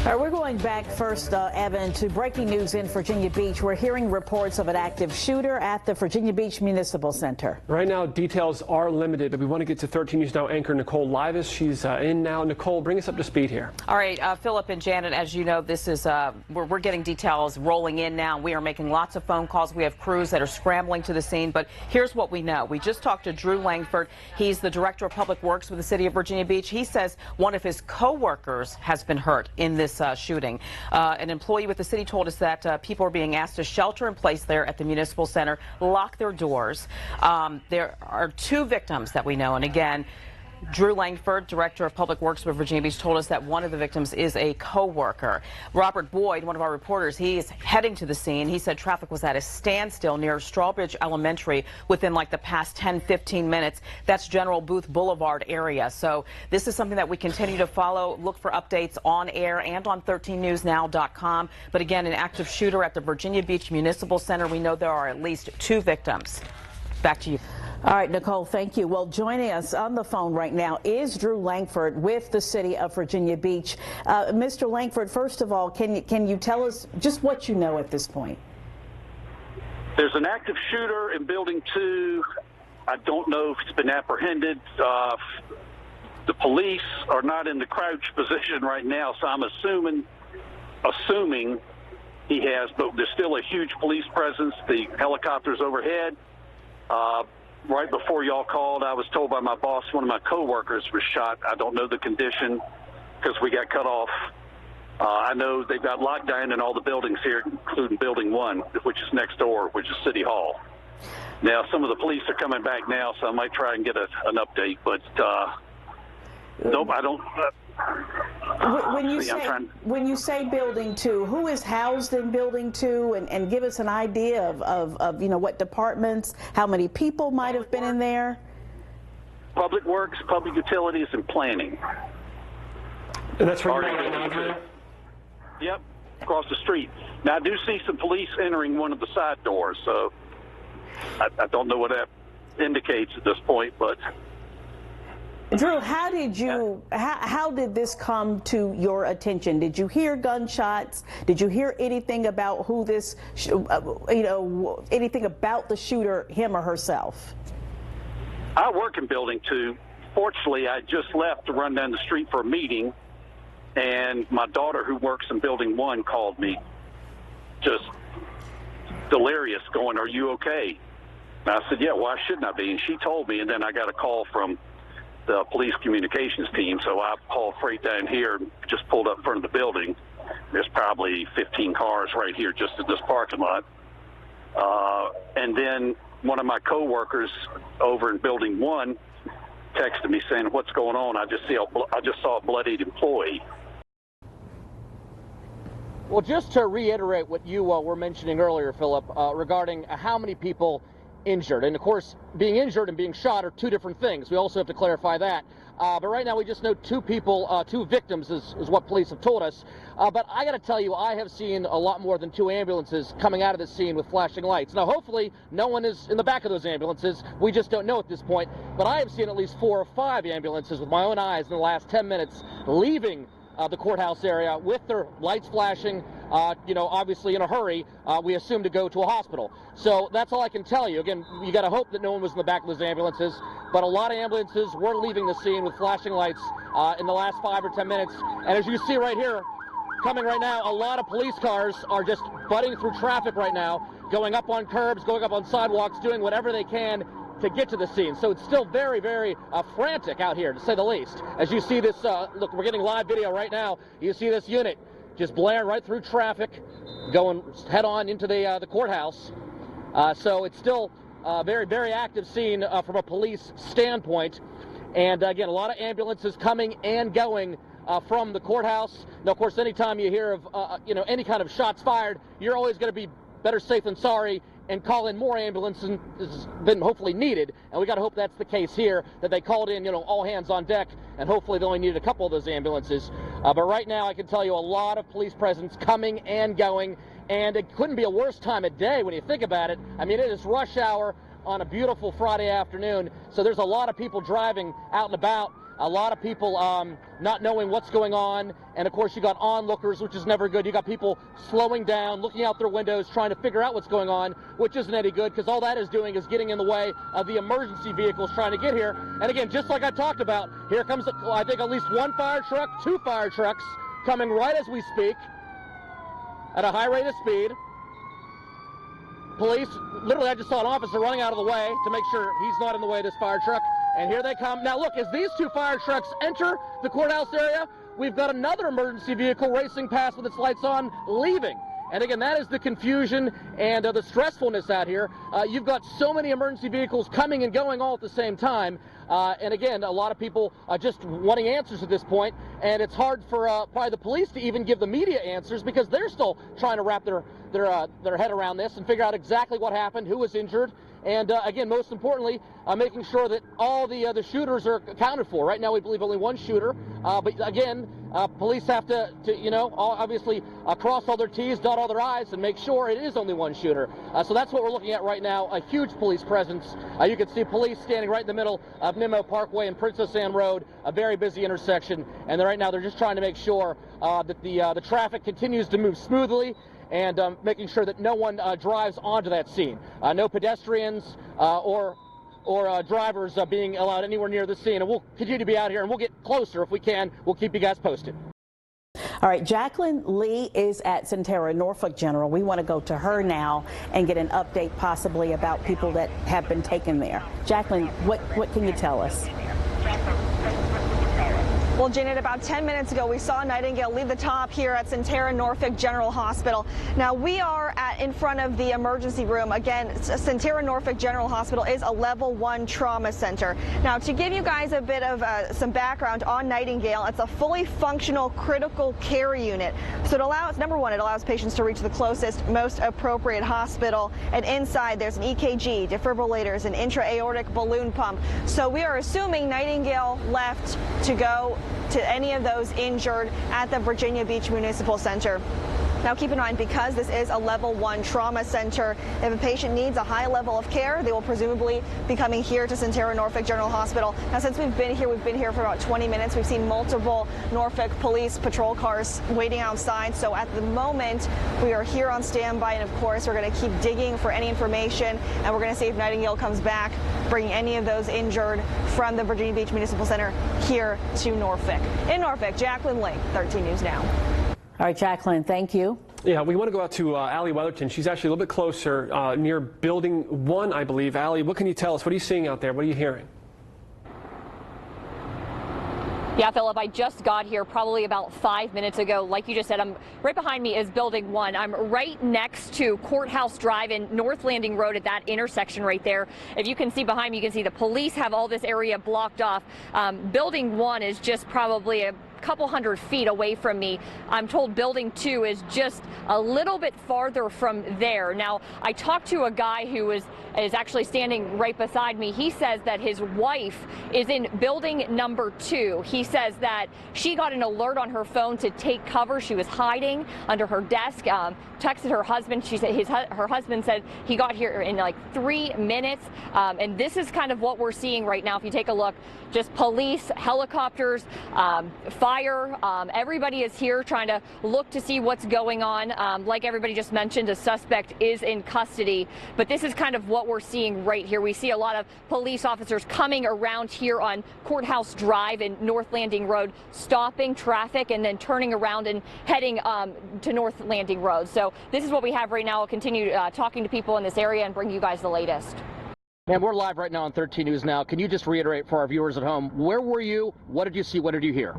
All right, we're going back first, Evan, to breaking news in Virginia Beach. We're hearing reports of an active shooter at the Virginia Beach Municipal Center. Right now, details are limited, but we want to get to 13 News Now anchor Nicole Livas. She's in now. Nicole, bring us up to speed here. All right, Philip and Janet, as you know, this is we're getting details rolling in now. We are making lots of phone calls. We have crews that are scrambling to the scene, but here's what we know. We just talked to Drew Langford. He's the Director of Public Works with the City of Virginia Beach. He says one of his co-workers has been hurt in this shooting. An employee with the city told us that people are being asked to shelter in place there at the Municipal Center, lock their doors. There are 2 victims that we know, and again, Drew Langford, Director of Public Works with Virginia Beach, told us that one of the victims is a co-worker. Robert Boyd, one of our reporters, he is heading to the scene. He said traffic was at a standstill near Strawbridge Elementary within like the past 10-15 minutes. That's General Booth Boulevard area. So this is something that we continue to follow. Look for updates on air and on 13newsnow.com. But again, an active shooter at the Virginia Beach Municipal Center. We know there are at least 2 victims. Back to you. All right, Nicole, thank you. Well, joining us on the phone right now is Drew Langford with the City of Virginia Beach. Mr. Langford, first of all, can you tell us just what you know at this point? There's an active shooter in Building 2. I don't know if it's been apprehended. The police are not in the crouch position right now, so I'm assuming he has, but there's still a huge police presence. The helicopter's overhead. Right before y'all called, I was told by my boss one of my co-workers was shot. I don't know the condition because we got cut off. I know they've got lockdown in all the buildings here, including Building 1, which is next door, which is City Hall. Now, some of the police are coming back now, so I might try and get an update, but nope, I don't. When you say Building 2, who is housed in Building 2, and give us an idea of you know, what departments, how many people might have been in there? Public Works, Public Utilities, and Planning. And that's right. Yep, across the street. Now, I do see some police entering one of the side doors, so I don't know what that indicates at this point, but. Drew, how did this come to your attention? Did you hear gunshots? Did you hear anything about who this, anything about the shooter, him or herself? I work in Building 2. Fortunately, I just left to run down the street for a meeting, and my daughter, who works in Building 1, called me, just delirious, going, "Are you okay?" And I said, "Yeah, why shouldn't I be?" And she told me, and then I got a call from the police communications team, so I hauled freight down here, just pulled up in front of the building. There's probably 15 cars right here just in this parking lot. And then one of my co-workers over in Building 1 texted me saying, "What's going on? I just saw a bloodied employee." Well, just to reiterate what you were mentioning earlier, Philip, regarding how many people injured. And of course, being injured and being shot are 2 different things. We also have to clarify that. But right now we just know 2 people, 2 victims is what police have told us. But I got to tell you, I have seen a lot more than 2 ambulances coming out of the scene with flashing lights. Now, hopefully no one is in the back of those ambulances. We just don't know at this point. But I have seen at least 4 or 5 ambulances with my own eyes in the last 10 minutes leaving the courthouse area with their lights flashing, obviously in a hurry, we assume to go to a hospital. So that's all I can tell you. Again, you got to hope that no one was in the back of those ambulances, but a lot of ambulances were leaving the scene with flashing lights in the last 5 or 10 minutes. And as you see right here, coming right now, a lot of police cars are just butting through traffic right now, going up on curbs, going up on sidewalks, doing whatever they can to get to the scene. So it's still very, very frantic out here, to say the least. As you see this, look, we're getting live video right now. You see this unit just blaring right through traffic, going head on into the courthouse. So it's still a very, very active scene from a police standpoint. And again, a lot of ambulances coming and going from the courthouse. Now, of course, anytime you hear of any kind of shots fired, you're always going to be better safe than sorry and call in more ambulances than hopefully needed. And we got to hope that's the case here, that they called in, all hands on deck, and hopefully they only needed a couple of those ambulances. But right now I can tell you a lot of police presence coming and going, and it couldn't be a worse time of day when you think about it. I mean, it is rush hour on a beautiful Friday afternoon, so there's a lot of people driving out and about. A lot of people not knowing what's going on, and of course you got onlookers, which is never good. You got people slowing down, looking out their windows, trying to figure out what's going on, which isn't any good, because all that is doing is getting in the way of the emergency vehicles trying to get here. And again, just like I talked about, here comes, I think, at least one fire truck, 2 fire trucks coming right as we speak at a high rate of speed. Police, literally I just saw an officer running out of the way to make sure he's not in the way of this fire truck. And here they come. Now look, as these 2 fire trucks enter the courthouse area, we've got another emergency vehicle racing past with its lights on, leaving. And again, that is the confusion and the stressfulness out here. You've got so many emergency vehicles coming and going all at the same time. And again, a lot of people are just wanting answers at this point. And it's hard for probably the police to even give the media answers, because they're still trying to wrap their head around this and figure out exactly what happened, who was injured. And again, most importantly, making sure that all the shooters are accounted for. Right now, we believe only 1 shooter. But again, police have to obviously cross all their T's, dot all their I's, and make sure it is only 1 shooter. So that's what we're looking at right now, a huge police presence. You can see police standing right in the middle of Nimmo Parkway and Princess Anne Road, a very busy intersection. And right now, they're just trying to make sure that the traffic continues to move smoothly, and making sure that no one drives onto that scene. No pedestrians or drivers being allowed anywhere near the scene. And we'll continue to be out here, and we'll get closer if we can. We'll keep you guys posted. All right, Jacqueline Lee is at Sentara Norfolk General. We want to go to her now and get an update possibly about people that have been taken there. Jacqueline, what can you tell us? Well, Janet, about 10 minutes ago, we saw Nightingale leave the top here at Sentara Norfolk General Hospital. Now, we are in front of the emergency room. Again, Sentara Norfolk General Hospital is a level 1 trauma center. Now, to give you guys a bit of some background on Nightingale, it's a fully functional critical care unit. So it allows, number one, it allows patients to reach the closest, most appropriate hospital. And inside, there's an EKG, defibrillators, an intra-aortic balloon pump. So we are assuming Nightingale left to go to any of those injured at the Virginia Beach Municipal Center. Now keep in mind, because this is a level 1 trauma center, if a patient needs a high level of care, they will presumably be coming here to Sentara Norfolk General Hospital. Now since we've been here for about 20 minutes. We've seen multiple Norfolk police patrol cars waiting outside. So at the moment, we are here on standby, and of course we're going to keep digging for any information, and we're going to see if Nightingale comes back, bringing any of those injured from the Virginia Beach Municipal Center here to Norfolk. In Norfolk, Jacqueline Lee, 13 News Now. All right, Jacqueline, thank you. Yeah, we want to go out to Allie Weatherton. She's actually a little bit closer near Building 1, I believe. Allie, what can you tell us? What are you seeing out there? What are you hearing? Yeah, Philip, I just got here probably about 5 minutes ago. Like you just said, right behind me is Building 1. I'm right next to Courthouse Drive and North Landing Road at that intersection right there. If you can see behind me, you can see the police have all this area blocked off. Building 1 is just probably a couple hundred feet away from me. I'm told Building 2 is just a little bit farther from there. Now, I talked to a guy who is actually standing right beside me. He says that his wife is in Building number 2. He says that she got an alert on her phone to take cover. She was hiding under her desk, texted her husband. She said her husband said he got here in like 3 minutes. And this is kind of what we're seeing right now. If you take a look, just police, helicopters, fire, everybody is here trying to look to see what's going on. Like everybody just mentioned, a suspect is in custody, but this is kind of what we're seeing right here. We see a lot of police officers coming around here on Courthouse Drive and North Landing Road, stopping traffic and then turning around and heading to North Landing Road. So this is what we have right now. I'll continue talking to people in this area and bring you guys the latest. And we're live right now on 13 News Now. Can you just reiterate for our viewers at home, where were you? What did you see? What did you hear?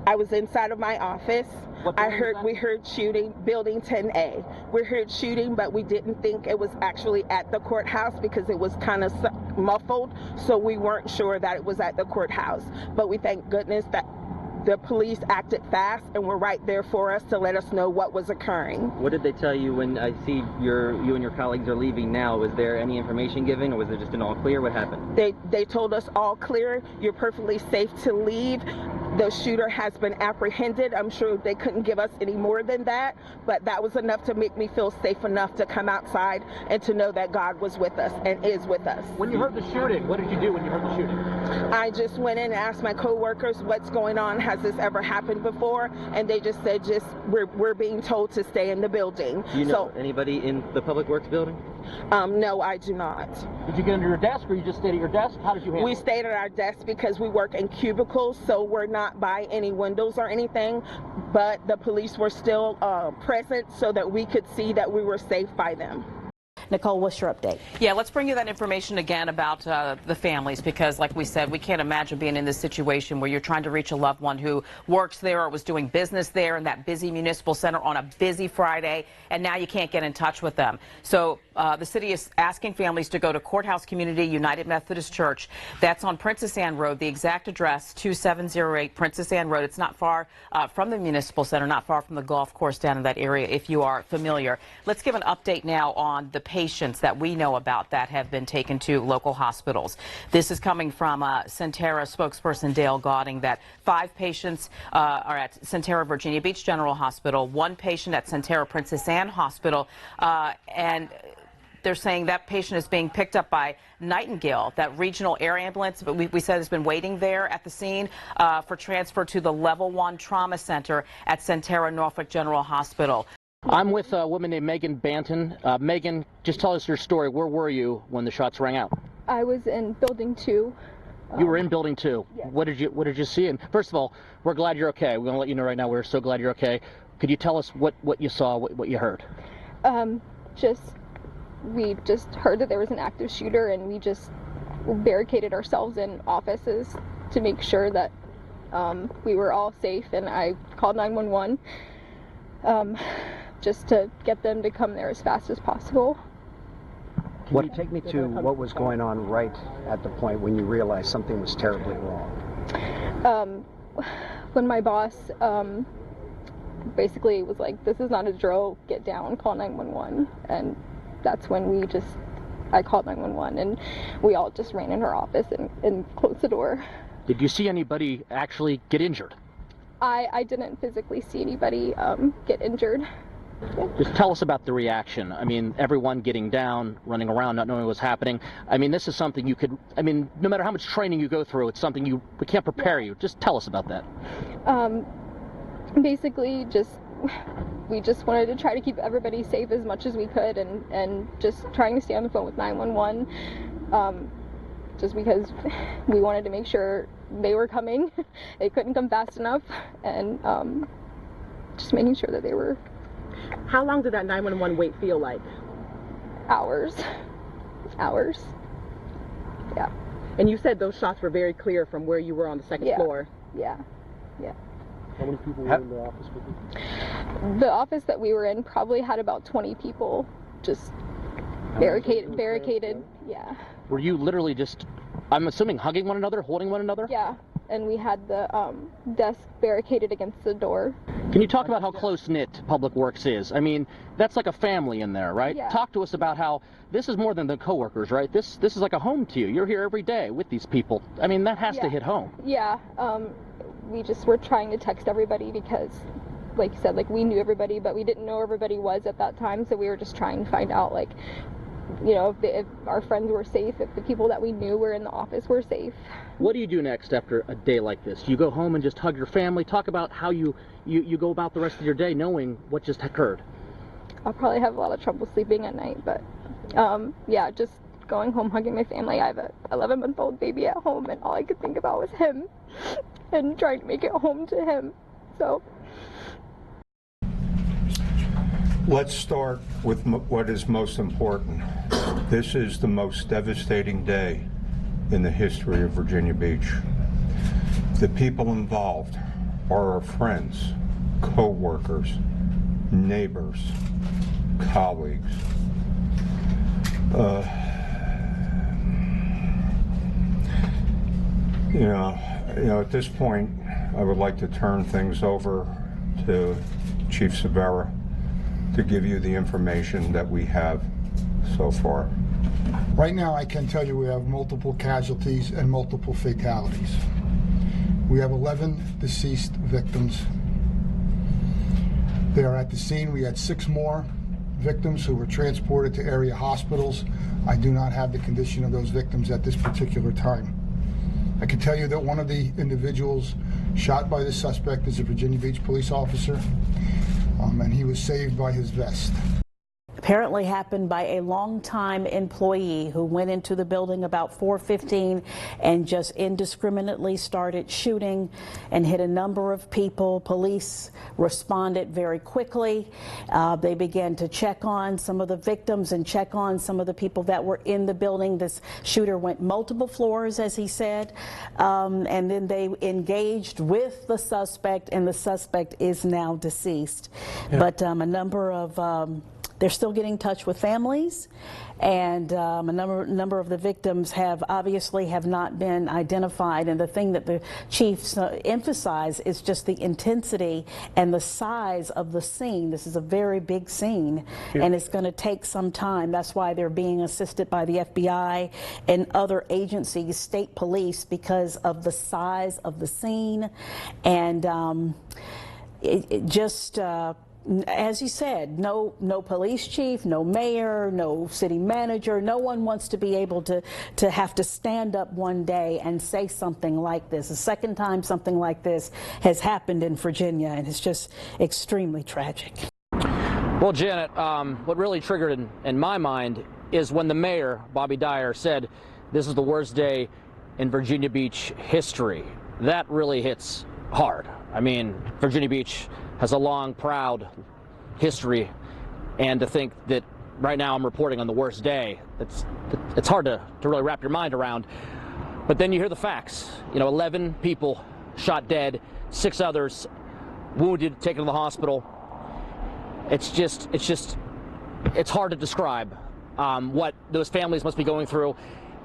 I was inside of my office. We heard shooting, Building 10A. We heard shooting, but we didn't think it was actually at the courthouse because it was kind of muffled, so we weren't sure that it was at the courthouse. But we thank goodness that the police acted fast and were right there for us to let us know what was occurring. What did they tell you when I see you and your colleagues are leaving now? Was there any information given, or was it just an all clear? What happened? They told us all clear, you're perfectly safe to leave. The shooter has been apprehended. I'm sure they couldn't give us any more than that, but that was enough to make me feel safe enough to come outside and to know that God was with us and is with us. When you heard the shooting, what did you do when you heard the shooting? I just went in and asked my coworkers, what's going on? Has this ever happened before? And they just said, we're being told to stay in the building. Do you know anybody in the Public Works building? No, I do not. Did you get under your desk, or you just stayed at your desk? How did you handle it? We stayed at our desk because we work in cubicles, so we're not by any windows or anything, but the police were still present so that we could see that we were safe by them. Nicole, what's your update? Yeah, let's bring you that information again about the families, because like we said, we can't imagine being in this situation where you're trying to reach a loved one who works there or was doing business there in that busy municipal center on a busy Friday, and now you can't get in touch with them. So the city is asking families to go to Courthouse Community United Methodist Church. That's on Princess Anne Road. The exact address, 2708 Princess Anne Road. It's not far from the municipal center, not far from the golf course down in that area, if you are familiar. Let's give an update now on the patients that we know about that have been taken to local hospitals. This is coming from Sentara spokesperson Dale Gauding, that 5 patients are at Sentara Virginia Beach General Hospital, 1 patient at Sentara Princess Anne Hospital, and they're saying that patient is being picked up by Nightingale, that regional air ambulance. But we said has been waiting there at the scene for transfer to the Level 1 Trauma Center at Sentara Norfolk General Hospital. I'm with a woman named Megan Banton. Megan, just tell us your story. Where were you when the shots rang out? I was in Building 2. You were in Building 2. Yes. What did you see? And first of all, we're glad you're okay. We're going to let you know right now we're so glad you're okay. Could you tell us what you saw, what you heard? We just heard that there was an active shooter, and we just barricaded ourselves in offices to make sure that we were all safe, and I called 911 just to get them to come there as fast as possible. Can you take me to what was going on right at the point when you realized something was terribly wrong? When my boss basically was like, this is not a drill, get down, call 911, and that's when I called 911, and we all just ran in her office and closed the door. Did you see anybody actually get injured? I didn't physically see anybody get injured. Yeah. Just tell us about the reaction. I mean, everyone getting down, running around, not knowing what's happening. I mean, this is something you could, I mean, no matter how much training you go through, it's something we can't prepare you. Just tell us about that. Basically, we just wanted to try to keep everybody safe as much as we could, and just trying to stay on the phone with 911, just because we wanted to make sure they were coming. They couldn't come fast enough, and just making sure that they were. How long did that 911 wait feel like? Hours. Yeah. And you said those shots were very clear from where you were on the second floor. Yeah. How many people were in the office with you? The office that we were in probably had about 20 people, just barricaded. Yeah. Were you literally just, I'm assuming, hugging one another, holding one another? Yeah. And we had the desk barricaded against the door. Can you talk about how close-knit Public Works is? I mean, that's like a family in there, right? Yeah. Talk to us about how this is more than the coworkers, right? This is like a home to you. You're here every day with these people. I mean, that has to hit home. Yeah. We just were trying to text everybody because, like you said, like we knew everybody, but we didn't know where everybody was at that time. So we were just trying to find out, like, you know, if our friends were safe, if the people that we knew were in the office were safe. What do you do next after a day like this? Do you go home and just hug your family? Talk about how you go about the rest of your day knowing what just occurred. I'll probably have a lot of trouble sleeping at night, but yeah, just going home, hugging my family. I have a 11-month-old baby at home, and all I could think about was him and trying to make it home to him. So let's start with what is most important. This is the most devastating day in the history of Virginia Beach. The people involved are our friends, co-workers, neighbors, colleagues. You know, at this point, I would like to turn things over to Chief Severa to give you the information that we have so far. Right now, I can tell you we have multiple casualties and multiple fatalities. We have 11 deceased victims. They are at the scene. We had 6 more victims who were transported to area hospitals. I do not have the condition of those victims at this particular time. I can tell you that one of the individuals shot by the suspect is a Virginia Beach police officer, and he was saved by his vest. Apparently happened by a longtime employee who went into the building about 4:15 and just indiscriminately started shooting and hit a number of people. Police responded very quickly. They began to check on some of the victims and check on some of the people that were in the building. This shooter went multiple floors, as he said, and then they engaged with the suspect, and the suspect is now deceased. Yeah. But a number of they're still getting in touch with families, and a number of the victims have not been identified. And the thing that the chiefs emphasize is just the intensity and the size of the scene. This is a very big scene, and it's going to take some time. That's why they're being assisted by the FBI and other agencies, state police, because of the size of the scene. And as you said, no police chief, no mayor, no city manager, no one wants to be able to have to stand up one day and say something like this. The second time something like this has happened in Virginia, and it's just extremely tragic. Well, Janet, what really triggered in my mind is when the mayor, Bobby Dyer, said this is the worst day in Virginia Beach history. That really hits hard. I mean, Virginia Beach has a long, proud history, and to think that right now I'm reporting on the worst day, it's hard to really wrap your mind around. But then you hear the facts. 11 people shot dead, 6 others wounded, taken to the hospital. It's hard to describe what those families must be going through.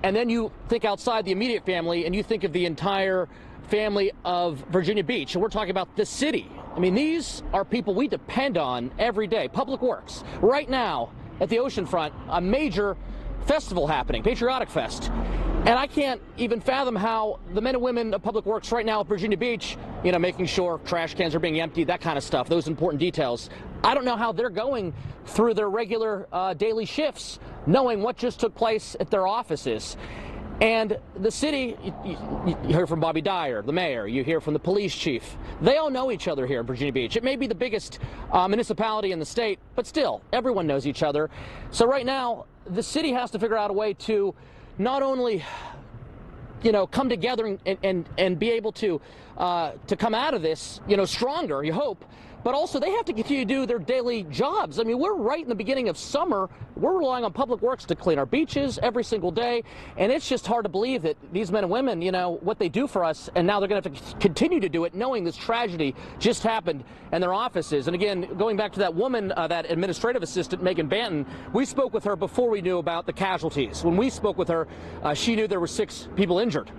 And then you think outside the immediate family, and you think of the entire family of Virginia Beach, and we're talking about the city. I mean, these are people we depend on every day. Public Works. Right now, at the oceanfront, a major festival happening, Patriotic Fest. And I can't even fathom how the men and women of Public Works right now at Virginia Beach, making sure trash cans are being emptied, that kind of stuff, those important details. I don't know how they're going through their regular daily shifts, knowing what just took place at their offices. And the city, you hear from Bobby Dyer, the mayor, you hear from the police chief. They all know each other here in Virginia Beach. It may be the biggest municipality in the state, but still, everyone knows each other. So right now, the city has to figure out a way to not only, come together and be able to come out of this, stronger, you hope, but also they have to continue to do their daily jobs. I mean, we're right in the beginning of summer. We're relying on Public Works to clean our beaches every single day, and it's just hard to believe that these men and women, what they do for us, and now they're going to have to continue to do it knowing this tragedy just happened in their offices. And again, going back to that woman, that administrative assistant, Megan Banton, we spoke with her before we knew about the casualties. When we spoke with her, she knew there were 6 people injured.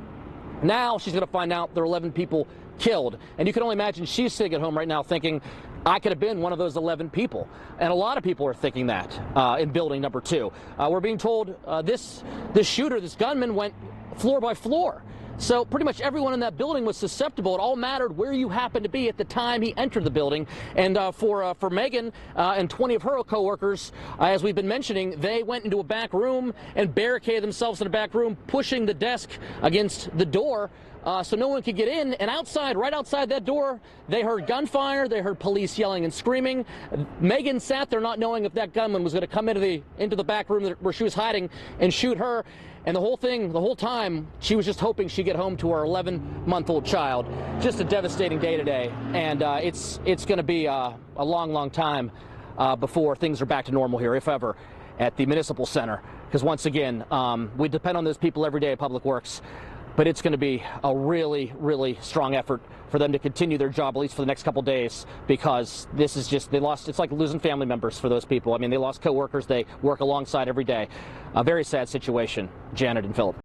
Now she's going to find out there are 11 people killed. And you can only imagine she's sitting at home right now thinking, I could have been one of those 11 people. And a lot of people are thinking that in building number 2. We're being told this shooter, this gunman, went floor by floor. So pretty much everyone in that building was susceptible. It all mattered where you happened to be at the time he entered the building. And for Megan and 20 of her coworkers, as we've been mentioning, they went into a back room and barricaded themselves in a back room, pushing the desk against the door so no one could get in. And outside, right outside that door, they heard gunfire. They heard police yelling and screaming. Megan sat there not knowing if that gunman was going to come into the back room where she was hiding and shoot her. And the whole time, she was just hoping she'd get home to her 11-month-old child. Just a devastating day today, and it's going to be a long, long time before things are back to normal here, if ever, at the Municipal Center. Because once again, we depend on those people every day at Public Works, but it's going to be a really, really strong effort for them to continue their job, at least for the next couple days, because this is just, it's like losing family members for those people. I mean, they lost coworkers they work alongside every day. A very sad situation, Janet and Philip.